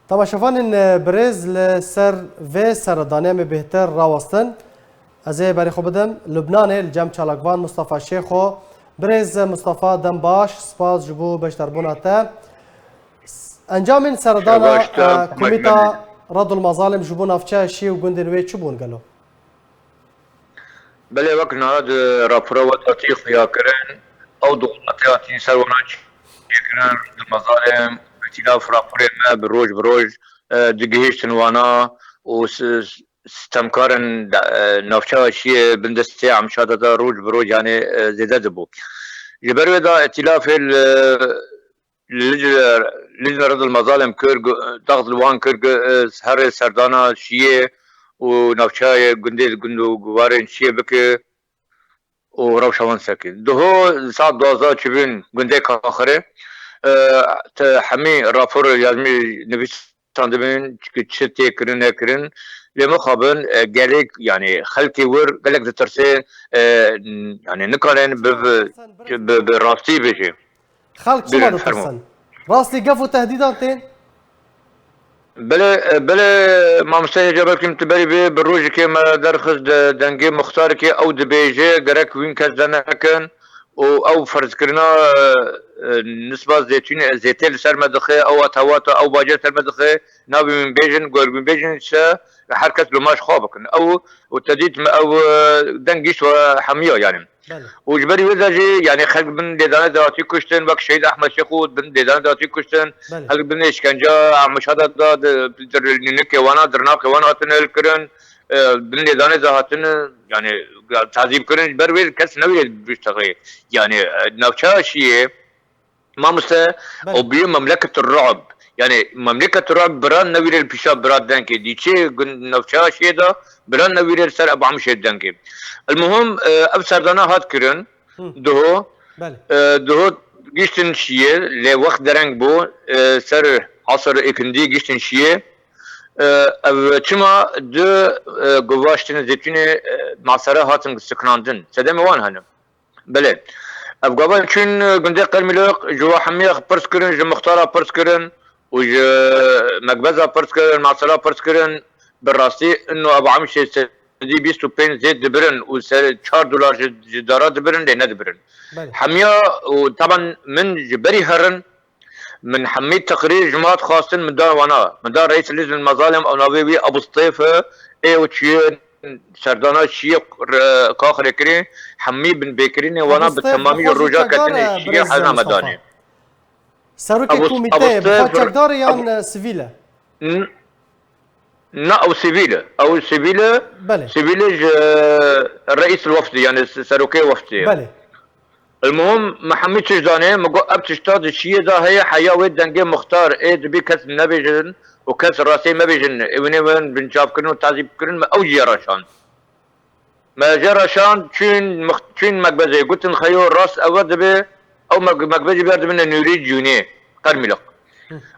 طبعا شوفان برز لسر في سردانه می بهتر راوستن از برای خو بدم لبنان الجام چالاکوان مصطفى شیخو برز مصطفى دنباش سپاس جبو بشتربوناته انجام سردانه کمیتا رد المظالم جبو نافچه شی و گوندن وی چبون قالو بله وقت نهاد راپورا و تطیق یا کرن او ضغوطاتي سروناش يكرن المظالم اختلاف راپورين ما بروج دقيشتن وانا واستمكارن نافشا شيء بندستي عم شادة روج بروج يعني زيادة دبو جبروا دا ائتلاف لجنة رد المظالم كرج ضغط الوان كرج هر سردانا شيء ونافشا قندو جوارن شيء بك وروشوان ساكن دهو ساعة دوازا تشبين قنديك آخره حمي رافور يازمي نبيستان دبين تشتي كرن كرن لما خابن قالك يعني خلقي ور قالك دترسي يعني نقارن براستي بيجي خلق شو ما دترسن راستي قفوا تهديداتين بله ما مستعد جبل كم تبري به بروج كم درخص دنجي مختار كي او دبيجي جرك وين كذا كان او فرض كرنا نسبة زيتين سر مدخه او اتوات او باجر سر مدخه نابي من بيجن قول من بيجن سا حركة لماش خوابك او وتديت او دنجيش وحميه يعني وجبري وزاجي يعني خلق بن ديدان داتي كشتن وك شهيد احمد شيخود بن ديدان داتي كشتن خلق بن اشكنجا مشهد داد نك وانا درناك وانا هاتن الكرن بن ديدان هاتن يعني تعذيب كرن جبري كس نوي بيشتغل يعني نوشا شيء ما مسا او بي مملكة الرعب يعني مملكة الرعب بران نوير البشاب براد دانكي دي شيء نوشا شيء ده بران نوير سر ابو عمشي دانكي المهم اب سردانا هات كرن دهو دهو جيشتن شيء لوقت درنگ بو سر عصر اكندي جيشتن شيء چما دو گواشتن زيتوني معصره هاتن سكناندن سدم وان هنم بله افغان چون گنده قرملق جو حميه برس كرن جو مختاره برس كرن و مقبزه برس كرن معصره برس كرن بالراستي انه ابو عمشي دي بيستو بين زيت دبرن و $4 جدارات دبرن لنا دبرن حميه وطبعا من جبري هرن من حميه تقرير جماعات خاصين من دار وانا من دار رئيس لجنه المظالم او نووي ابو سطيفه اي وتشين سردانا شيء كاخر كري حمي بن بكريني وانا بالتمامية الرجاء كتن شيء حنا مداني سروك كوميتي بخاطر يان سيفيلا لا او سيفيلا سيفيلا الرئيس الوفدي يعني سروكي وفدي بله المهم ما حميتش داني مقو ابتشتاد الشيء ده هي حياة ود دنجي مختار ايد بي كاس نبيجن وكاس راسي ما بيجن وين بنشاف كرن وتعذيب كرن او جراشان ما جراشان تشين مقبزي قلت نخيو راس اود به او مقبزي بيرد من نوري جوني قرملق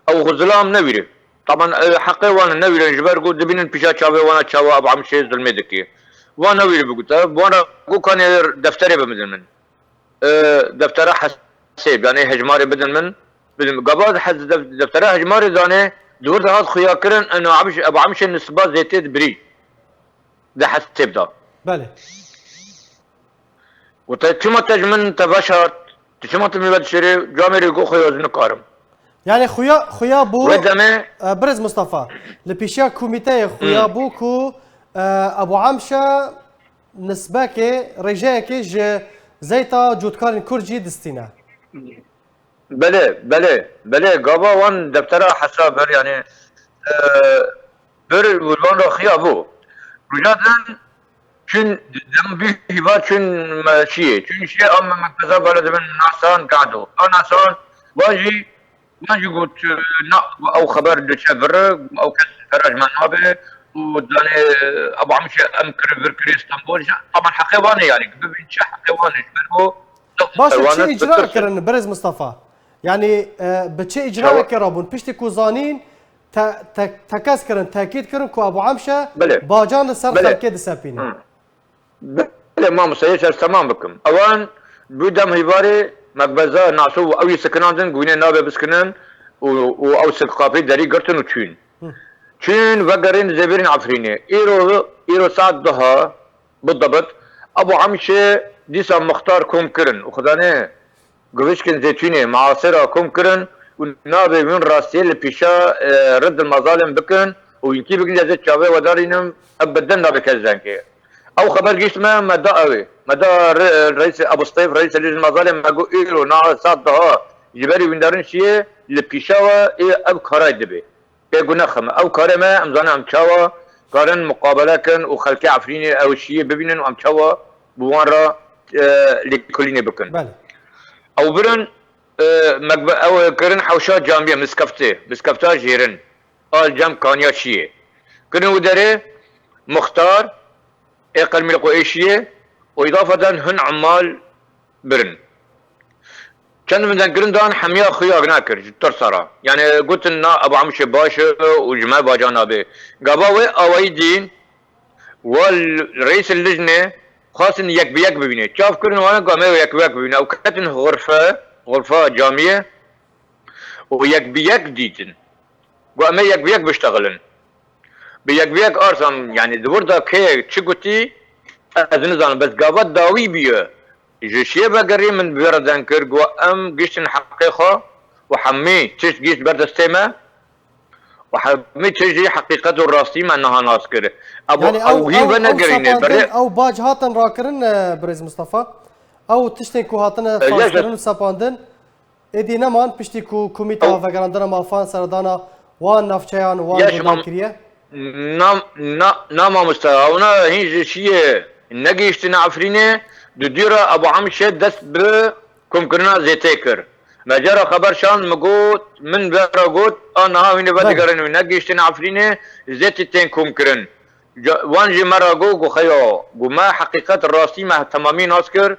او غزلام نويري طبعا حقي وانا نويري جبر قلت دبين بيشا تشاوي وانا تشاوي ابو عمشي ظلمي دكي وانا نويري بقولت وانا قو كان دفتري بمدن من دفتره حسيب يعني هجماري بدل من قبض حد دفتره هجماري زاني دور ده هاد خيا كرن انه ابو عمشي النسبه زيتي بري ده حسيب ده بله وتشما تجمن تبشر تشما تمي بعد شري جامري جو خيا زنقارم يعني خويا بو برز مصطفى لبيشا كوميتي خويا بو كو ابو عمشه نسبك رجاك زيتا جودكارن كورجي دستينا بله قابا وان دفتره حساب يعني بر وان رخيا بو رجادن چون دم بيه هبا چون ماشيه چون شيء اما مكتزا بلد من ناسان قعدوا ناسان واجي قلت او خبر دشبر او كس فرج من هابه وداني ابو عمشي امكر بركري اسطنبول طبعا حقيواني يعني بنشا حقيواني بربو باش تشي اجراء كرن برز مصطفى يعني بتشي اجراء كرابون بيشتي كوزانين تكاس كرن تاكيد كرن كو ابو عمشه باجان سر خلكي دسابيني بله ما مسيش تمام بكم اوان بودم هيباري مقبزه ناسو او يسكنان قوينه نابه بسكنن او ثقافي دري قرتن وتشين تشين وقرين زبيرين عفريني ايرو ساعة ضحى بالضبط ابو عمشه ديسا مختار كوم كرن وخدانه قويشكن زيتوني معاصرة كوم كرن ونابي من راسيل البيشا رد المظالم بكن وينكي بكن زيت شاوي ودارينم ابدا نابي كزانكي او خبر جيش ما مدى قوي مدى رئيس ابو سطيف رئيس لجنة المظالم ما قو ايرو نا ساعة ضحى جبالي ويندارن شيء البيشاوا ايه اب كراي دبي ايه قناخم او كارما امزانا ام تشاوا قارن مقابله كن وخلكي عفريني او الشيء ببينن وام تشاوا بوان را لكليني بكن بله او برن او كرن حوشات جامعه مسكفتا جيرن قال جام كانيا شيء كن ودري مختار اقل من القويشيه واضافه هن عمال برن كان من ذكرن دان حمية خيار ناكر ترسرا يعني قلت إن أبو عمشي باش وجماعة باجانا به قباوي أوي دين والرئيس اللجنة خاص إن يك بيك ببينه شاف كرن وانا قاموا يك بيك ببينه أو كاتن غرفة جامعية ويك بيك ديتن قاموا يك بيك بيشتغلن بيك بيك أرسم يعني دوردا كي تشقتي أذنزان بس قابات داوي بيه جيشيه بقري من بردان كرقو ام قيشن حقيقة وحمي تش قيش بردستيمة وحمي تجي حقيقته الراسيمة انها ناسكر ابو يعني او هي بنقرين او باج هاتن راكرن بريز مصطفى او تشتين كو هاتن فاسكرن ساباندن ادي نمان بشتي كو كوميتا فغراندنا مافان سردانا وان نافچيان وان بانكريه نام مستوى هي جيشيه نقيشتنا عفرينه ديرا ابو عمشه دست بكم كرنا زيتيكر ما جرى خبر شان مقوت من برا قوت انا هاوين بدي قرن ونقيشتنا عفرينه زيتين كم كرن وانجي مرة قو خيو قو ما حقيقة الراسي ما تمامين اسكر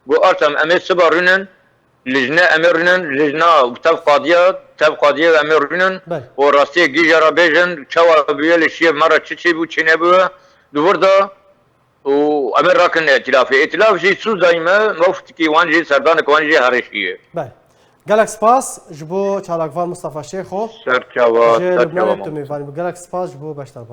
قو ارتم امير سبا لجنة امير لجنة تبقى ديا امير وراسي جيجا بيجن شوا بيا الشيء مرة تشي بو تشينبو دوردا وامر راكن ائتلاف جي سو دايما مفتكي وانجي سردانك وانجي هرشيه بله جالكس باس جبو چالاکوان مصطفى شیخو سر چاوا لبنان تومي فاني جالكس باس جبو باشتر